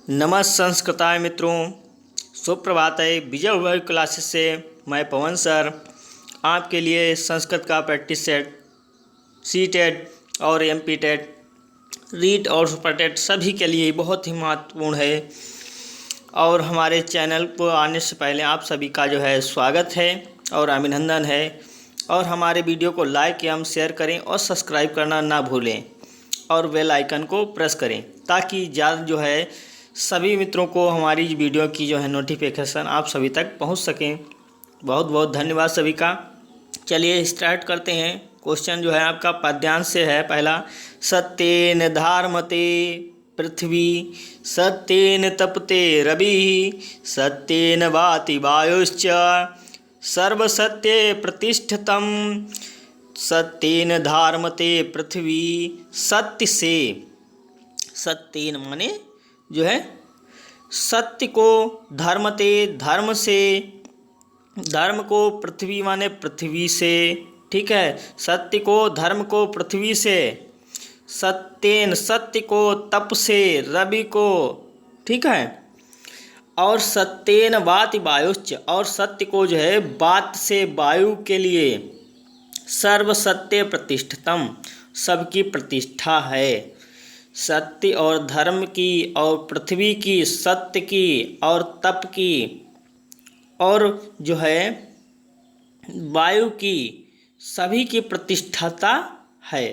नमस्कार संस्कृताय मित्रों, सुप्रभात है। विजय वैभव क्लासेस से मैं पवन सर आपके लिए संस्कृत का प्रैक्टिस सेट, सी टेट और एमपी टेट, रीट और सुपर टेट सभी के लिए बहुत ही महत्वपूर्ण है। और हमारे चैनल को आने से पहले आप सभी का स्वागत है और अभिनंदन है। और हमारे वीडियो को लाइक एवं शेयर करें और सब्सक्राइब करना ना भूलें और बेल आइकन को प्रेस करें ताकि ज़्यादा सभी मित्रों को हमारी वीडियो की नोटिफिकेशन आप सभी तक पहुंच सकें। बहुत बहुत धन्यवाद सभी का। चलिए स्टार्ट करते हैं। क्वेश्चन आपका पद्यांश से है। पहला, सत्येन धारमते पृथ्वी, सत्येन तपते रवि, सत्येन वाति वायुश्च, सर्वसत्ये प्रतिष्ठितम्। सत्येन धारमते पृथ्वी, सत्य से, सत्येन माने सत्य को, धर्मते धर्म से, धर्म को, पृथ्वी माने पृथ्वी से, ठीक है। सत्य को, धर्म को पृथ्वी से, सत्येन सत्य को, तप से, रवि को, ठीक है। और सत्येन वाति वायुश्च, और सत्य को वात से, वायु के लिए, सर्व सत्य प्रतिष्ठितम, सबकी प्रतिष्ठा है। सत्य और धर्म की और पृथ्वी की, सत्य की और तप की और वायु की, सभी की प्रतिष्ठता है।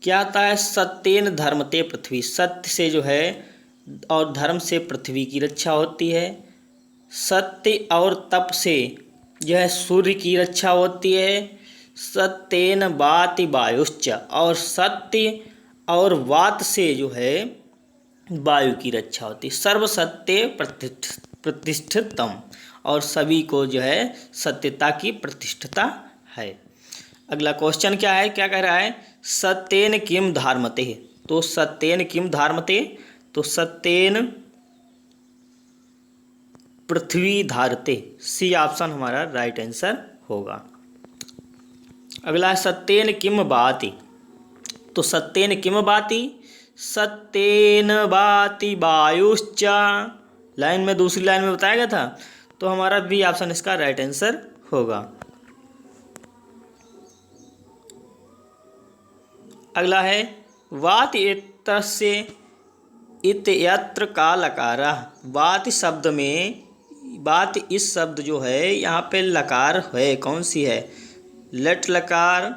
क्या आता है? सत्येन धर्मते पृथ्वी, सत्य से और धर्म से पृथ्वी की रक्षा होती है। सत्य और तप से सूर्य की रक्षा होती है। सत्येन वाति वायुश्च, और सत्य और वात से वायु की रक्षा होती है। सर्व सत्य प्रतिष्ठितम, और सभी को सत्यता की प्रतिष्ठता है। अगला क्वेश्चन क्या है? क्या कह रहा है? सत्येन किम धारमते, तो सत्येन किम धारमते, तो सत्येन पृथ्वी धारते, सी ऑप्शन हमारा राइट आंसर होगा। अगला है सत्येन किम बाति, तो सत्येन किम बाति, सत्येन वाति वायुश्च, लाइन में, दूसरी लाइन में बताया गया था, तो हमारा बी ऑप्शन इसका राइट आंसर होगा। अगला है वात इत्यस्य इत्यत्र का लकारा, वात शब्द में, वात इस शब्द यहाँ पे लकार है, कौन सी है? लट लकार,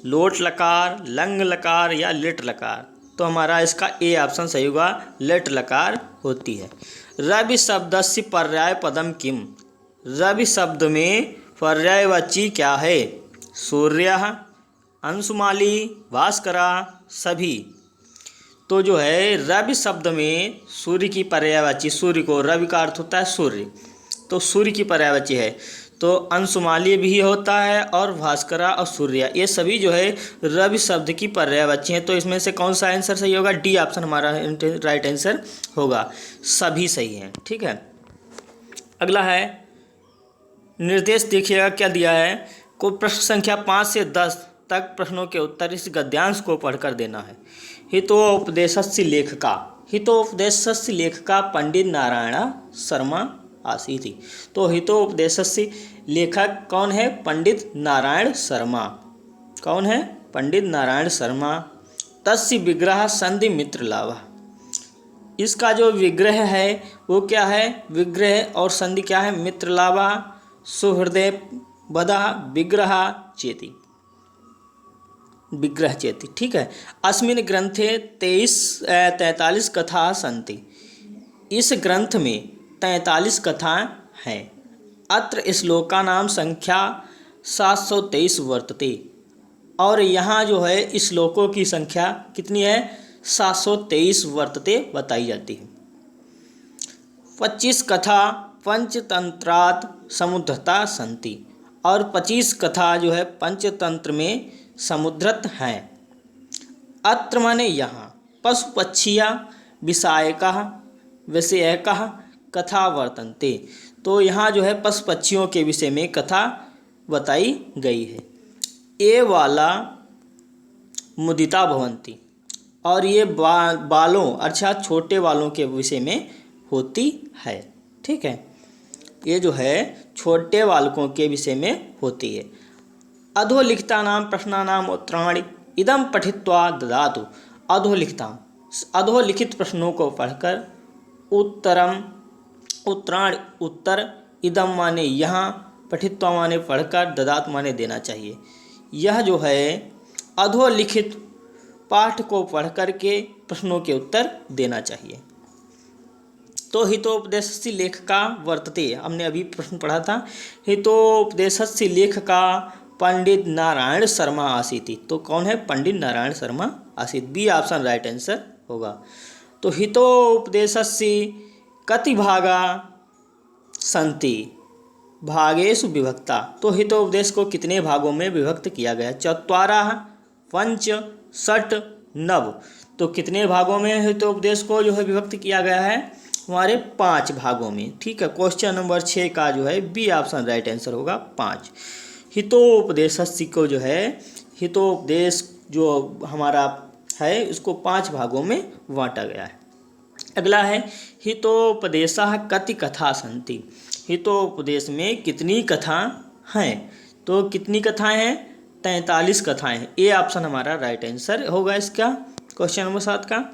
लोट लकार, लंग लकार या लिट लकार, तो हमारा इसका ए ऑप्शन सही होगा, लिट लकार होती है। रवि शब्दस्य पर्याय पदम किम, रवि शब्द में पर्यायवाची क्या है? सूर्य, अंशुमाली, भास्करा, सभी। तो रवि शब्द में सूर्य की पर्यायवाची, सूर्य को, रवि का अर्थ होता है सूर्य, तो सूर्य की पर्यायवाची है, तो अंशुमाली भी होता है और भास्करा और सूर्य, ये सभी रवि शब्द की पर्यायवाची हैं। तो इसमें से कौन सा आंसर सही होगा? डी ऑप्शन हमारा राइट आंसर होगा, सभी सही हैं, ठीक है। अगला है निर्देश, देखिएगा क्या दिया है। को प्रश्न संख्या 5 से 10 तक प्रश्नों के उत्तर इस गद्यांश को पढ़कर देना है। हितोपदेशस्य लेखका, हितोपदेशस्य लेखका पंडित नारायण शर्मा आसीथि, तो हितोपदेशस्य लेखक कौन है? पंडित नारायण शर्मा। कौन है? पंडित नारायण शर्मा। तस्य विग्रह संधि मित्र लाभ, इसका जो विग्रह है वो क्या है? विग्रह और संधि क्या है? मित्र लाभा, सुहृदय बधा, विग्रह चेति, विग्रह चेति, ठीक है। अस्मिन् ग्रंथे 43 कथा सन्ति, इस ग्रंथ में 43 कथाएँ हैं। अत्र श्लोकानां संख्या 723 वर्तते, और यहाँ श्लोकों की संख्या कितनी है? 723 वर्तते बताई जाती है। 25 कथा पंचतंत्रात् समुद्धता सन्ति, और 25 कथा पंचतंत्र में समुद्धृत हैं। अत्र माने यहाँ, पशु पक्षिया विषायकः विषयकः कथा वर्तन्ते, तो यहाँ पशु पक्षियों के विषय में कथा बताई गई है। ए वाला मुदिता भवन्ति, और ये बालों अर्थात छोटे बालों के विषय में होती है। ठीक है, ये जो है छोटे बालकों के विषय में होती है। अधोलिखितानां प्रश्नानां उत्तराणि इदं पठित्वा ददातु। अधोलिखित प्रश्नों को पढ़कर उत्तर इदम माने यहाँ, पठित्वा माने पढ़कर, ददात माने देना चाहिए। यह जो है अधोलिखित पाठ को पढ़ करके प्रश्नों के उत्तर देना चाहिए। तो हितोपदेशस्य लेखका वर्तते, हमने अभी प्रश्न पढ़ा था, हितोपदेशस्य लेखका पंडित नारायण शर्मा आसीति। तो कौन है? पंडित नारायण शर्मा आसीत। बी ऑप्शन राइट आंसर होगा। तो हितोपदेशस्य कति भागा सन्ति भागेषु विभक्ता। तो हितोपदेश को कितने भागों में विभक्त किया गया? चत्वारः पंच षट् नव। तो कितने भागों में हितोपदेश को जो है विभक्त किया गया है? हमारे 5 भागों में। ठीक है, क्वेश्चन नंबर 6 का जो है बी ऑप्शन राइट आंसर होगा 5। हितोपदेशस्य को जो है हितोपदेश जो हमारा है उसको 5 भागों में बांटा गया है। अगला है हितोपदेशः कति कथा सन्ति। हितोपदेश में कितनी कथा हैं? तो कितनी कथाएं हैं? 43 कथाएं हैं। ए ऑप्शन हमारा राइट आंसर होगा इसका, क्वेश्चन नंबर 7 का।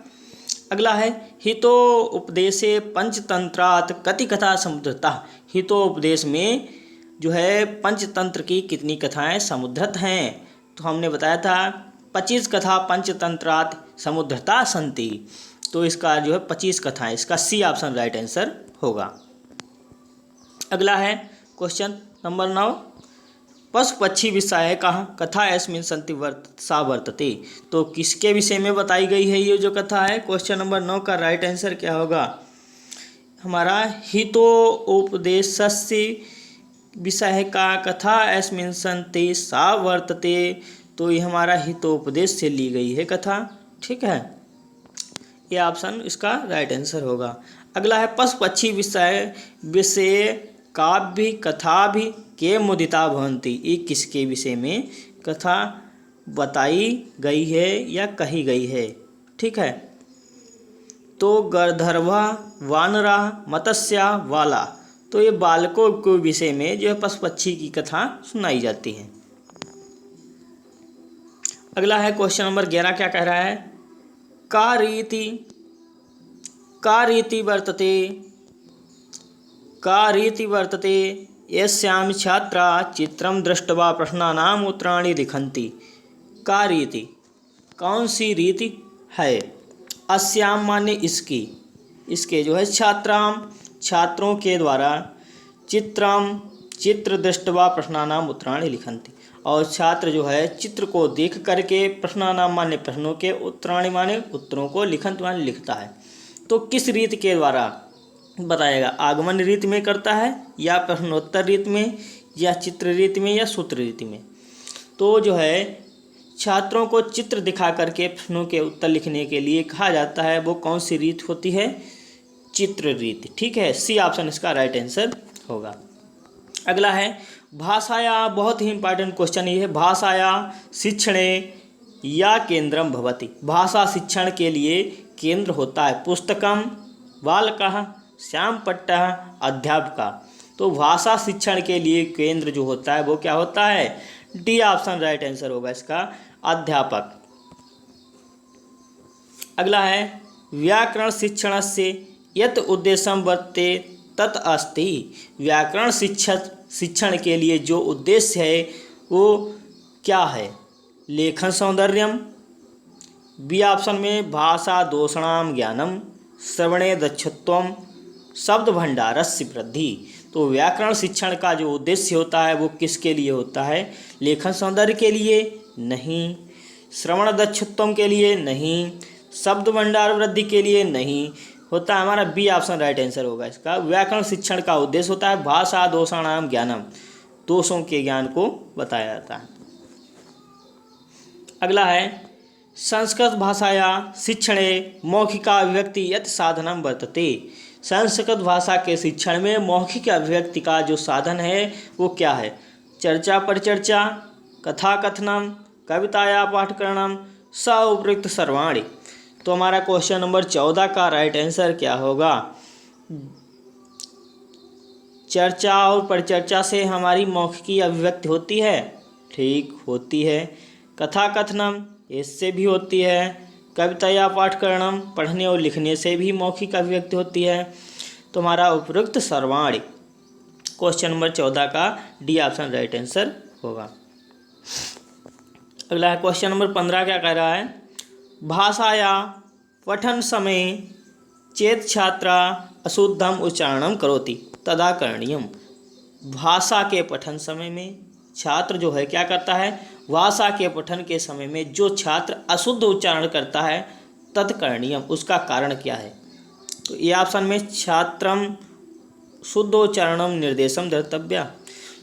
अगला है हितोपदेशे पंचतंत्रात् कति कथा समुद्धृता। हितोपदेश में जो है पंचतंत्र की कितनी कथाएं समुद्धृत हैं? तो हमने बताया था 25 कथा पंचतंत्रात् समुद्धृता सन्ति। तो इसका जो है 25 कथाएं, इसका सी ऑप्शन राइट आंसर होगा। अगला है क्वेश्चन नंबर 9, पशु पक्षी विषय कथा अस्मिन् सन्ति सा वर्तते। तो किसके विषय में बताई गई है ये जो कथा है? क्वेश्चन नंबर 9 का राइट आंसर क्या होगा? हमारा हितोपदेशस्य विषय का कथा अस्मिन् सन्ति सा वर्तते। तो ये हमारा हितोपदेश से ली गई है कथा। ठीक है, ये ऑप्शन इसका राइट आंसर होगा। अगला है पशु पक्षी विषय काव्य कथा भी के मुदिता भवन्ति। ये किसके विषय में कथा बताई गई है या कही गई है? ठीक है, तो गंधर्वा वानरा मत्स्या वाला। तो ये बालकों के विषय में जो है पशु पक्षी की कथा सुनाई जाती है। अगला है क्वेश्चन नंबर 11, क्या कह रहा है? का रीति वर्तते यस्यां छात्रा चित्रं दृष्ट्वा प्रश्नानाम् उत्तराणि लिखन्ति। का रीति, कौन सी रीति है? अस्यां माने इसकी, इसके जो है छात्रों के द्वारा चित्र दृष्ट्वा प्रश्नानाम् उत्तराणि लिखन्ति। और छात्र जो है चित्र को देख करके प्रश्नानाम माने प्रश्नों के, उत्तराणि माने उत्तरों को, लिखंत माने लिखता है। तो किस रीति के द्वारा बताएगा? आगमन रीति में करता है या प्रश्नोत्तर रीति में या चित्र रीति में या सूत्र रीति में? तो जो है छात्रों को चित्र दिखा करके प्रश्नों के उत्तर लिखने के लिए कहा जाता है, वो कौन सी रीति होती है? चित्र रीति। ठीक है, सी ऑप्शन इसका राइट आंसर होगा। अगला है भाषाया, बहुत ही इंपॉर्टेंट क्वेश्चन ये है, भाषाया शिक्षणे या केंद्रम भवति। भाषा शिक्षण के लिए केंद्र होता है पुस्तकम बालकः श्यामपट्टः अध्यापका। तो भाषा शिक्षण के लिए केंद्र जो होता है वो क्या होता है? डी ऑप्शन राइट आंसर होगा इसका, अध्यापक। अगला है व्याकरण शिक्षणस्य यत् उद्देश्यं वर्तते तत् अस्ति। व्याकरण शिक्षण के लिए जो उद्देश्य है वो क्या है? लेखन सौंदर्यम। बी ऑप्शन में भाषा दोषणाम ज्ञानम, श्रवणे दक्षत्वम, शब्द भंडारस्य वृद्धि। तो व्याकरण शिक्षण का जो उद्देश्य होता है वो किसके लिए होता है? लेखन सौंदर्य के लिए नहीं, श्रवण दक्षत्वम के लिए नहीं, शब्द भंडार वृद्धि के लिए नहीं होता। हमारा बी ऑप्शन राइट आंसर होगा इसका। व्याकरण शिक्षण का उद्देश्य होता है भाषा दोषाणाम ज्ञानम, दोषों के ज्ञान को बताया जाता है। अगला है संस्कृत भाषाया शिक्षणे मौखिका अभिव्यक्ति यत् साधनम वर्तते। संस्कृत भाषा के शिक्षण में मौखिक अभिव्यक्ति का जो साधन है वो क्या है? चर्चा परिचर्चा, कथा कथनम, कविताया पाठकरणम, स उपयुक्त सर्वाणि। तो हमारा क्वेश्चन नंबर 14 का राइट आंसर क्या होगा? चर्चा और परिचर्चा से हमारी मौखिकी अभिव्यक्ति होती है, ठीक होती है। कथा कथनम इससे भी होती है। कविता या पाठकरणम पढ़ने और लिखने से भी मौखिक अभिव्यक्ति होती है। तो हमारा उपयुक्त सर्वाणी क्वेश्चन नंबर 14 का डी ऑप्शन राइट आंसर होगा। अगला है क्वेश्चन नंबर 15, क्या कह रहा है? भाषा या पठन समय चेत छात्रा अशुद्धम उच्चारणम करोति तदा करणीयम। भाषा के पठन समय में छात्र जो है क्या करता है? भाषा के पठन के समय में जो छात्र अशुद्ध उच्चारण करता है तत्करणीयम, उसका कारण क्या है? तो ये ऑप्शन में छात्रम शुद्धोच्चारणम निर्देशम दर्तव्या,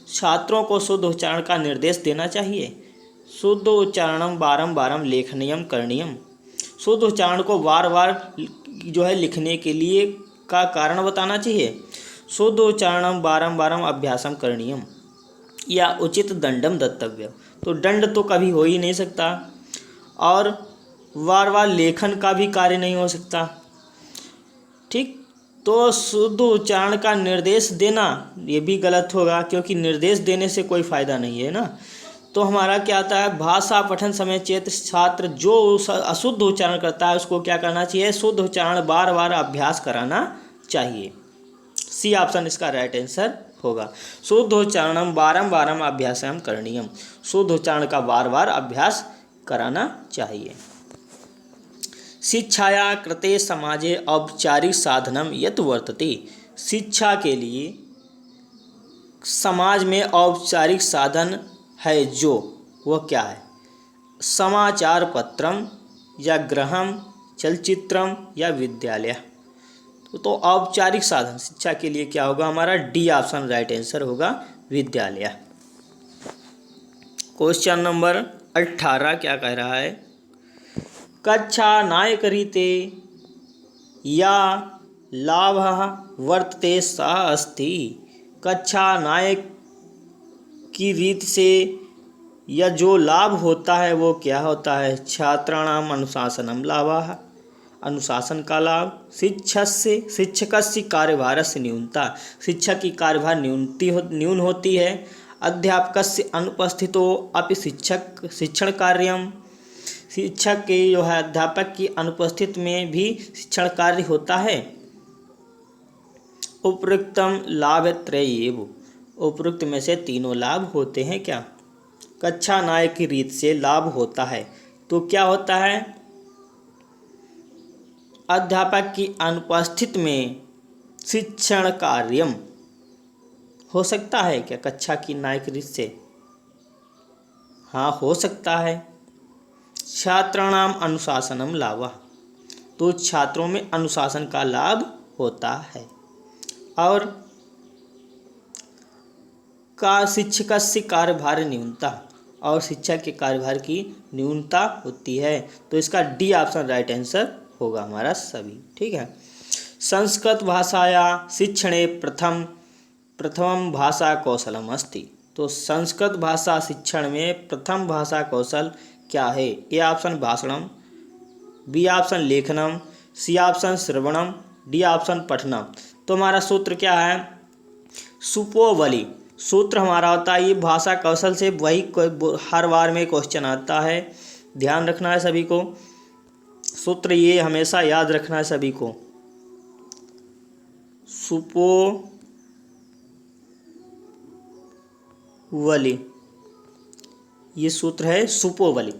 छात्रों को शुद्ध उच्चारण का निर्देश देना चाहिए। शुद्ध उच्चारणम बारम लेखनीयम करणीयम, शुद्ध उच्चारण को बार बार जो है लिखने के लिए का कारण बताना चाहिए। शुद्ध उच्चारणम बारम अभ्यासम करणीयम या उचित दंडम दत्तव्य, तो दंड तो कभी हो ही नहीं सकता और बार बार लेखन का भी कार्य नहीं हो सकता, ठीक। तो शुद्ध उच्चारण का निर्देश देना ये भी गलत होगा, क्योंकि निर्देश देने से कोई फ़ायदा नहीं है ना। तो हमारा क्या आता है? भाषा पठन समय चेत छात्र जो अशुद्ध उच्चारण करता है उसको क्या करना चाहिए? शुद्ध उच्चारण बार बार अभ्यास कराना चाहिए। सी ऑप्शन इसका राइट आंसर होगा। शुद्ध उच्चारणम बारम अभ्यासम करणीयम, शुद्ध उच्चारण का बार बार अभ्यास कराना चाहिए। शिक्षाया कृते समाजे औपचारिक साधनम यत् वर्तते, शिक्षा के लिए समाज में औपचारिक साधन है जो, वह क्या है? समाचार पत्रम या गृहम चलचित्रम या विद्यालय। तो औपचारिक साधन शिक्षा के लिए क्या होगा? हमारा डी ऑप्शन राइट आंसर होगा, विद्यालय। क्वेश्चन नंबर 18 क्या कह रहा है? कक्षा नायकरीते या लाभ वर्तते सा अस्ति, कक्षा नायक की रीत से या जो लाभ होता है वो क्या होता है? छात्राणाम अनुशासनम लाभः, अनुशासन का लाभ। शिक्षकस्य कार्यभारस्य न्यूनता, शिक्षक की कार्यभार न्यून होती है। अध्यापकस्य अनुपस्थितो अपि शिक्षण कार्यम, शिक्षक के जो है अध्यापक की अनुपस्थित में भी शिक्षण कार्य होता है। उपयुक्तम लाभ त्रयेव, उपयुक्त में से तीनों लाभ होते हैं क्या? कक्षा नायक की रीत से लाभ होता है तो क्या होता है? अध्यापक की अनुपस्थित में शिक्षण कार्यम हो सकता है क्या कक्षा की नायक रीत से? हाँ, हो सकता है। छात्राणाम अनुशासनम लाभः, तो छात्रों में अनुशासन का लाभ होता है। और का शिक्षकस्य कार्यभार न्यूनता, और शिक्षक के कार्यभार की न्यूनता होती है। तो इसका डी ऑप्शन राइट आंसर होगा हमारा सभी, ठीक है। संस्कृत भाषाया शिक्षणे प्रथम भाषा कौशलम अस्ति, तो संस्कृत भाषा शिक्षण में प्रथम भाषा कौशल क्या है? ए ऑप्शन भाषणम, बी ऑप्शन लेखनम, सी ऑप्शन श्रवणम, डी ऑप्शन पठनम। तो हमारा सूत्र क्या है? सुपोवली सूत्र हमारा होता है। ये भाषा कौशल से वही हर बार में क्वेश्चन आता है, ध्यान रखना है सभी को। सूत्र ये हमेशा याद रखना है सभी को। सुपोवली, ये सूत्र है सुपोवली।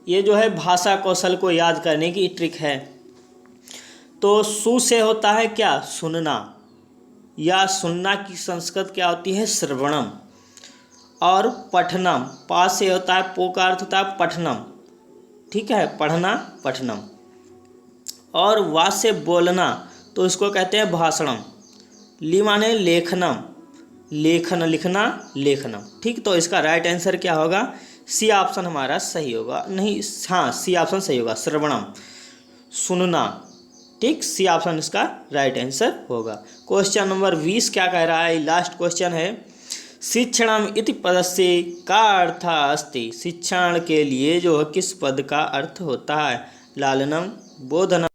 ये जो है भाषा कौशल को याद करने की ट्रिक है। तो सु से होता है क्या? सुनना, या सुनना की संस्कृत क्या होती है? श्रवणम। और पठनम, पा से होता है, पो का अर्थ होता है पठनम, ठीक है, पढ़ना पठनम। और वा से बोलना, तो इसको कहते हैं भाषणम। ली माने लेखनम, लेखन लिखना लेखनम, ठीक। तो इसका राइट आंसर क्या होगा? सी ऑप्शन हमारा सही होगा। नहीं, हाँ, सी ऑप्शन सही होगा, श्रवणम, सुनना, ठीक। सी ऑप्शन इसका राइट आंसर होगा। क्वेश्चन नंबर 20 क्या कह रहा है? लास्ट क्वेश्चन है। शिक्षणम इति पदस्य का अर्थ अस्ति, शिक्षण के लिए जो किस पद का अर्थ होता है? लालनम बोधनम